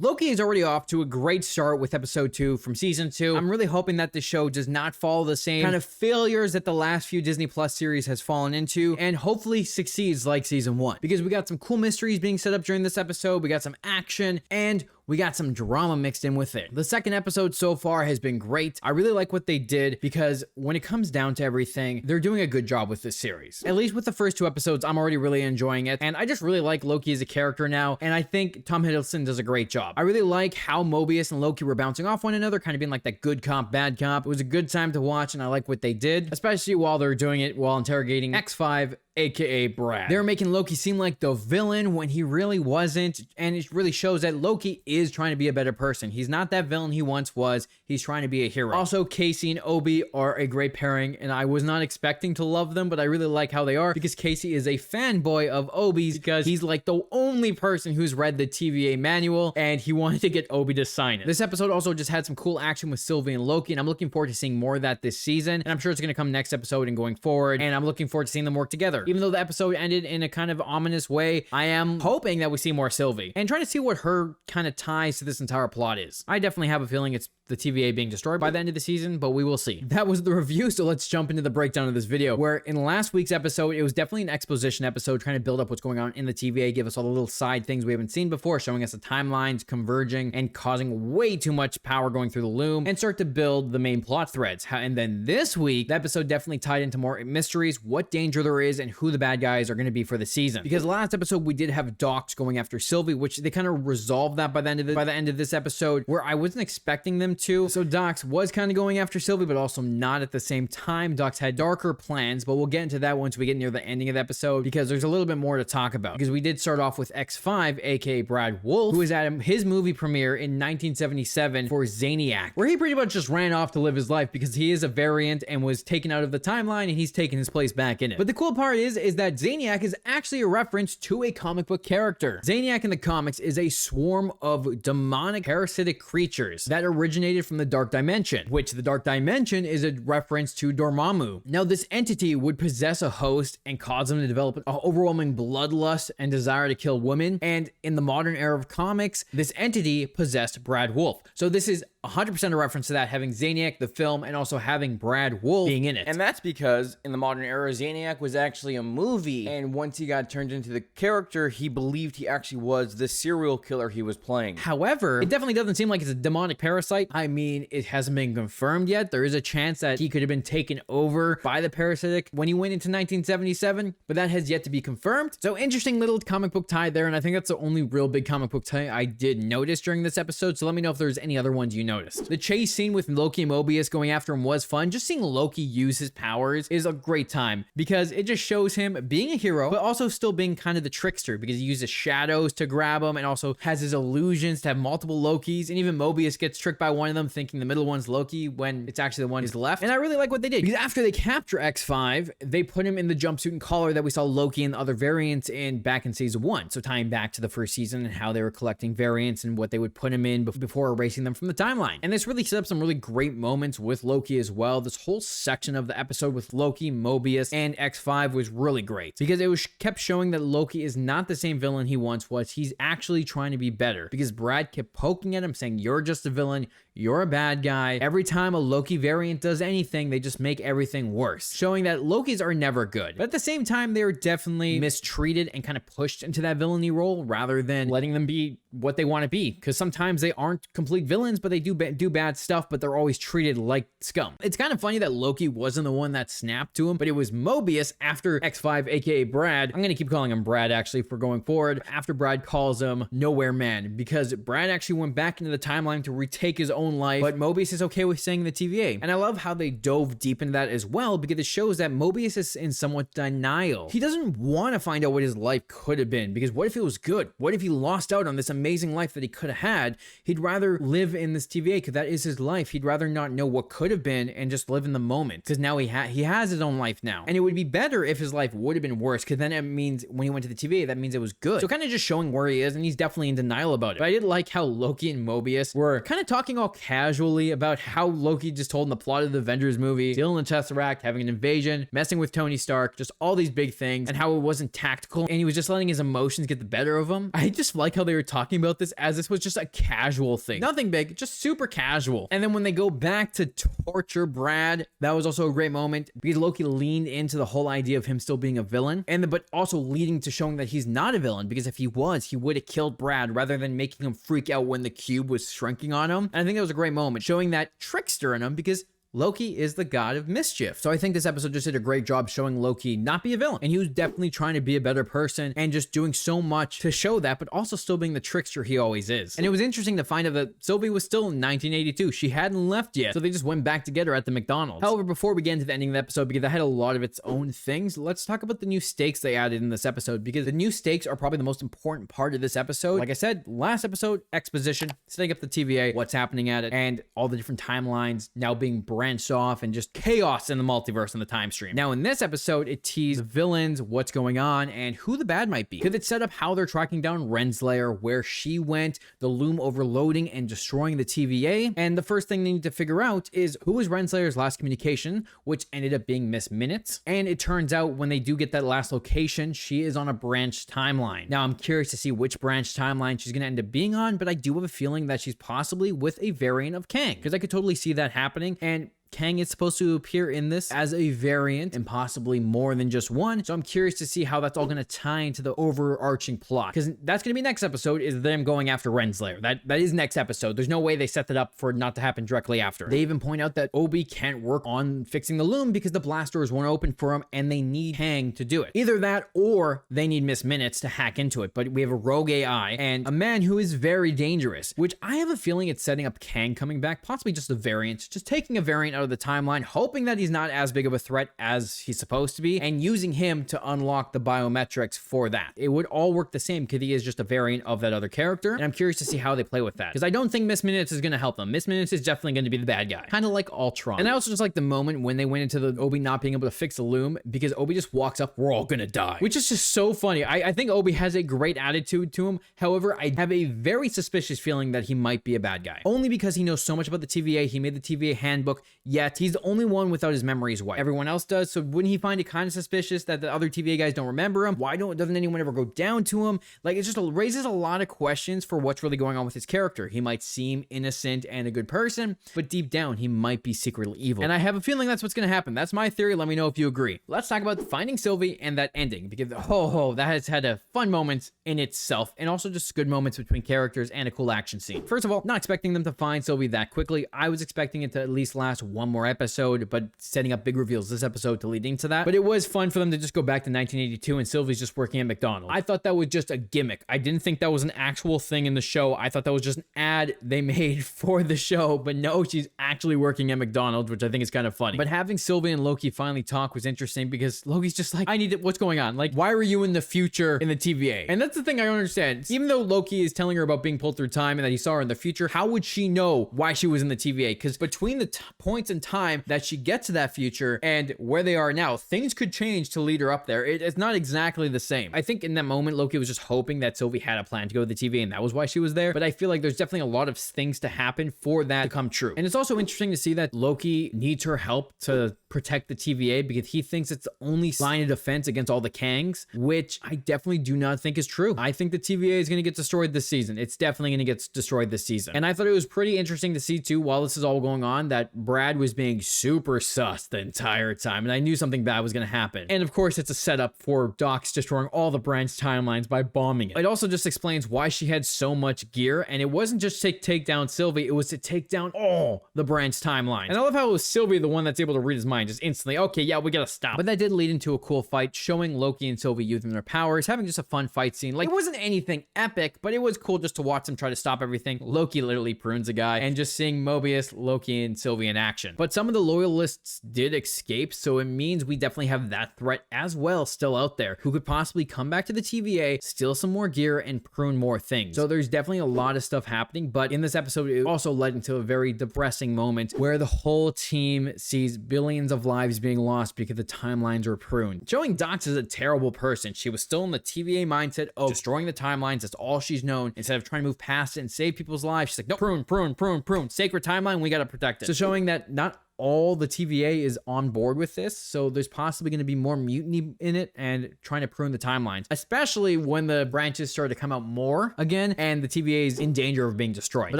Loki is already off to a great start with episode 2 from season 2. I'm really hoping that the show does not follow the same kind of failures that the last few Disney Plus series has fallen into, and hopefully succeeds like season 1, because we got some cool mysteries being set up during this episode, we got some action, and we got some drama mixed in with it. The second episode so far has been great. I really like what they did, because when it comes down to everything, they're doing a good job with this series. At least with the first 2 episodes, I'm already really enjoying it, and I just really like Loki as a character now, and I think Tom Hiddleston does a great job. I really like how Mobius and Loki were bouncing off one another, kind of being like that good cop, bad cop. It was a good time to watch, and I like what they did, especially while they're doing it while interrogating X5, aka Brad. They're making Loki seem like the villain when he really wasn't, and it really shows that Loki is trying to be a better person. He's not that villain he once was. He's trying to be a hero. Also, Casey and Obi are a great pairing, and I was not expecting to love them, but I really like how they are, because Casey is a fanboy of Obi's, because he's like the only person who's read the TVA manual, and he wanted to get Obi to sign it. This episode also just had some cool action with Sylvie and Loki, and I'm looking forward to seeing more of that this season, and I'm sure it's going to come next episode and going forward, and I'm looking forward to seeing them work together. Even though the episode ended in a kind of ominous way, I am hoping that we see more Sylvie, and trying to see what her kind of ties to this entire plot is. I definitely have a feeling it's the TVA being destroyed by the end of the season, but we will see. That was the review, so let's jump into the breakdown of this video, where in last week's episode, it was definitely an exposition episode trying to build up what's going on in the TVA, give us all the little side things we haven't seen before, showing us the timelines converging and causing way too much power going through the loom, and start to build the main plot threads. And then this week, the episode definitely tied into more mysteries, what danger there is, and who the bad guys are going to be for the season. Because last episode, we did have Docs going after Sylvie, which they kind of resolved that by the end of this episode, where I wasn't expecting them to. So Docs was kind of going after Sylvie, but also not at the same time. Docs had darker plans, but we'll get into that once we get near the ending of the episode, because there's a little bit more to talk about. Because we did start off with X5, aka Brad Wolf, who was at his movie premiere in 1977 for Zaniac, where he pretty much just ran off to live his life, because he is a variant and was taken out of the timeline, and he's taken his place back in it. But the cool part is that Zaniac is actually a reference to a comic book character. Zaniac in the comics is a swarm of demonic parasitic creatures that originated from the Dark Dimension, which the Dark Dimension is a reference to Dormammu. Now, this entity would possess a host and cause them to develop an overwhelming bloodlust and desire to kill women, and in the modern era of comics, this entity possessed Brad Wolf. So this is 100% a reference to that, having Zaniac, the film, and also having Brad Wolf being in it. And that's because in the modern era, Zaniac was actually a movie, and once he got turned into the character, he believed he actually was the serial killer he was playing. However, it definitely doesn't seem like it's a demonic parasite. I mean, it hasn't been confirmed yet. There is a chance that he could have been taken over by the parasitic when he went into 1977, but that has yet to be confirmed. So interesting little comic book tie there, and I think that's the only real big comic book tie I did notice during this episode, so let me know if there's any other ones you noticed. The chase scene with Loki and Mobius going after him was fun. Just seeing Loki use his powers is a great time, because it just shows him being a hero, but also still being kind of the trickster, because he uses shadows to grab him and also has his illusions to have multiple Lokis, and even Mobius gets tricked by one of them thinking the middle one's Loki when it's actually the one who's left. And I really like what they did, because after they capture X5, they put him in the jumpsuit and collar that we saw Loki and the other variants in back in season 1. So tying back to the first season and how they were collecting variants and what they would put him in before erasing them from the timeline. And this really set up some really great moments with Loki as well. This whole section of the episode with Loki, Mobius, and X5 was really great, because it was kept showing that Loki is not the same villain he once was. He's actually trying to be better, because Brad kept poking at him saying, "You're just a villain. You're a bad guy." Every time a Loki variant does anything, they just make everything worse, showing that Lokis are never good. But at the same time, they were definitely mistreated and kind of pushed into that villainy role rather than letting them be what they want to be, because sometimes they aren't complete villains, but they do bad stuff, but they're always treated like scum. It's kind of funny that Loki wasn't the one that snapped to him, but it was Mobius after X5, aka Brad. I'm gonna keep calling him Brad actually for going forward, after Brad calls him Nowhere Man, because Brad actually went back into the timeline to retake his own life, but Mobius is okay with saying the TVA. And I love how they dove deep into that as well, because it shows that Mobius is in somewhat denial. He doesn't want to find out what his life could have been, because what if it was good? What if he lost out on this amazing life that he could have had? He'd rather live in this TVA, because that is his life. He'd rather not know what could have been and just live in the moment, because now he has his own life now. And it would be better if his life would have been worse, because then it means when he went to the TVA, that means it was good. So kind of just showing where he is, and he's definitely in denial about it. But I did like how Loki and Mobius were kind of talking all casually about how Loki just told him the plot of the Avengers movie, stealing the Tesseract, having an invasion, messing with Tony Stark, just all these big things, and how it wasn't tactical, and he was just letting his emotions get the better of him. I just like how they were talking about this as this was just a casual thing. Nothing big, just super casual. And then when they go back to torture Brad, that was also a great moment because Loki leaned into the whole idea of him still being a villain, but also leading to showing that he's not a villain, because if he was, he would have killed Brad rather than making him freak out when the cube was shrinking on him. And I think that was a great moment, showing that trickster in him, because Loki is the god of mischief. So I think this episode just did a great job showing Loki not be a villain. And he was definitely trying to be a better person and just doing so much to show that, but also still being the trickster he always is. And it was interesting to find out that Sylvie was still in 1982. She hadn't left yet. So they just went back together at the McDonald's. However, before we get into the ending of the episode, because that had a lot of its own things, let's talk about the new stakes they added in this episode, because the new stakes are probably the most important part of this episode. Like I said, last episode, exposition, setting up the TVA, what's happening at it, and all the different timelines now being branched off, and just chaos in the multiverse and the time stream. Now in this episode, it teased villains, what's going on, and who the bad might be. Because it set up how they're tracking down Renslayer, where she went, the loom overloading and destroying the TVA, and the first thing they need to figure out is who was Renslayer's last communication, which ended up being Miss Minutes. And it turns out when they do get that last location, she is on a branched timeline. Now I'm curious to see which branched timeline she's going to end up being on, but I do have a feeling that she's possibly with a variant of Kang, because I could totally see that happening. And Kang is supposed to appear in this as a variant and possibly more than just one. So I'm curious to see how that's all going to tie into the overarching plot, because that's going to be next episode, is them going after Renslayer. That is next episode. There's no way they set that up for it not to happen directly after. They even point out that Obi can't work on fixing the loom because the blast doors won't open for him and they need Kang to do it. Either that or they need Miss Minutes to hack into it. But we have a rogue AI and a man who is very dangerous, which I have a feeling it's setting up Kang coming back, possibly just a variant, just taking a variant out of the timeline, hoping that he's not as big of a threat as he's supposed to be, and using him to unlock the biometrics for that. It would all work the same because he is just a variant of that other character, and I'm curious to see how they play with that, because I don't think Miss Minutes is going to help them. Miss Minutes is definitely going to be the bad guy, kind of like Ultron. And I also just like the moment when they went into the Obi not being able to fix the loom, because Obi just walks up, we're all gonna die, which is just so funny. I think Obi has a great attitude to him. However, I have a very suspicious feeling that he might be a bad guy, only because he knows so much about the TVA. He made the TVA handbook, yet he's the only one without his memories wiped. Everyone else does. So wouldn't he find it kind of suspicious that the other TVA guys don't remember him? Why doesn't anyone ever go down to him? Like, it just raises a lot of questions for what's really going on with his character. He might seem innocent and a good person, but deep down he might be secretly evil. And I have a feeling that's what's going to happen. That's my theory. Let me know if you agree. Let's talk about finding Sylvie and that ending, because that has had a fun moments in itself, and also just good moments between characters and a cool action scene. First of all, not expecting them to find Sylvie that quickly. I was expecting it to at least last one more episode, but setting up big reveals this episode to lead into that. But it was fun for them to just go back to 1982 and Sylvie's just working at McDonald's. I thought that was just a gimmick. I didn't think that was an actual thing in the show. I thought that was just an ad they made for the show, but no, she's actually working at McDonald's, which I think is kind of funny. But having Sylvie and Loki finally talk was interesting, because Loki's just like, I need it. What's going on? Like, why were you in the future in the TVA? And that's the thing I don't understand. Even though Loki is telling her about being pulled through time and that he saw her in the future, how would she know why she was in the TVA? Because between the points in time that she gets to that future and where they are now, things could change to lead her up there. It's not exactly the same. I think in that moment, Loki was just hoping that Sylvie had a plan to go to the TVA and that was why she was there. But I feel like there's definitely a lot of things to happen for that to come true. And it's also interesting to see that Loki needs her help to protect the TVA, because he thinks it's the only line of defense against all the Kangs, which I definitely do not think is true. I think the TVA is going to get destroyed this season. It's definitely going to get destroyed this season. And I thought it was pretty interesting to see too, while this is all going on, that Brad was being super sus the entire time, and I knew something bad was going to happen. And of course, it's a setup for Doc's destroying all the branch timelines by bombing it. It also just explains why she had so much gear, and it wasn't just to take down Sylvie, it was to take down all the branch timelines. And I love how it was Sylvie the one that's able to read his mind just instantly. Okay, yeah, we gotta stop. But that did lead into a cool fight, showing Loki and Sylvie using their powers, having just a fun fight scene. Like, it wasn't anything epic, but it was cool just to watch them try to stop everything. Loki literally prunes a guy, and just seeing Mobius, Loki, and Sylvie in action. But some of the loyalists did escape, so it means we definitely have that threat as well still out there, who could possibly come back to the TVA, steal some more gear, and prune more things. So there's definitely a lot of stuff happening, but in this episode, it also led into a very depressing moment where the whole team sees billions millions of lives being lost because the timelines were pruned, showing Dox as a terrible person. She was still in the TVA mindset of destroying the timelines. That's all she's known. Instead of trying to move past it and save people's lives, she's like, no, prune. Sacred timeline, we gotta protect it. So showing that not all the TVA is on board with this, so there's possibly going to be more mutiny in it and trying to prune the timelines, especially when the branches start to come out more again and the TVA is in danger of being destroyed. But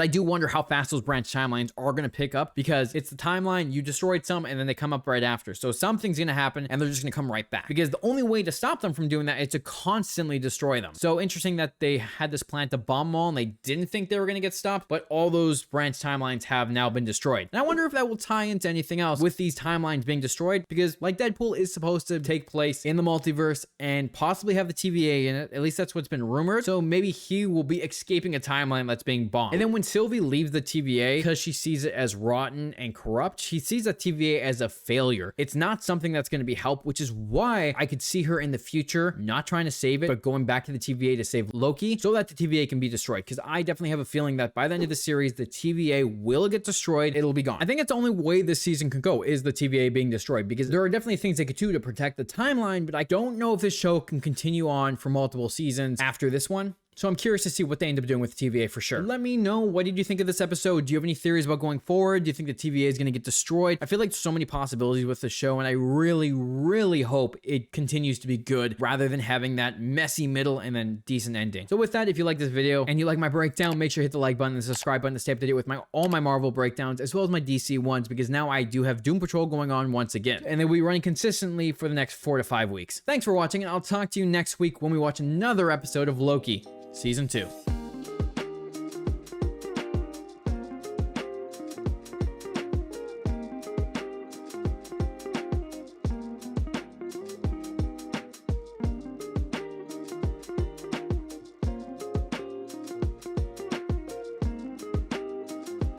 I do wonder how fast those branch timelines are going to pick up, because it's the timeline, you destroyed some and then they come up right after, so something's going to happen and they're just going to come right back, because the only way to stop them from doing that is to constantly destroy them. So interesting that they had this plan to bomb them all and they didn't think they were going to get stopped, but all those branch timelines have now been destroyed. And I wonder if that will tie into anything else with these timelines being destroyed, because like Deadpool is supposed to take place in the multiverse and possibly have the TVA in it. At least that's what's been rumored. So maybe he will be escaping a timeline that's being bombed. And then when Sylvie leaves the TVA, because she sees it as rotten and corrupt, she sees the TVA as a failure. It's not something that's going to be helped, which is why I could see her in the future not trying to save it, but going back to the TVA to save Loki so that the TVA can be destroyed. Because I definitely have a feeling that by the end of the series, the TVA will get destroyed. It'll be gone. I think that's the only way this season can go, is the TVA being destroyed, because there are definitely things they could do to protect the timeline, but I don't know if this show can continue on for multiple seasons after this one. So I'm curious to see what they end up doing with the TVA for sure. Let me know, what did you think of this episode? Do you have any theories about going forward? Do you think the TVA is going to get destroyed? I feel like there's so many possibilities with the show, and I really hope it continues to be good rather than having that messy middle and then decent ending. So with that, if you like this video and you like my breakdown, make sure to hit the like button and subscribe button to stay up to date with all my Marvel breakdowns, as well as my DC ones, because now I do have Doom Patrol going on once again, and they'll be running consistently for the next 4 to 5 weeks. Thanks for watching, and I'll talk to you next week when we watch another episode of Loki Season 2.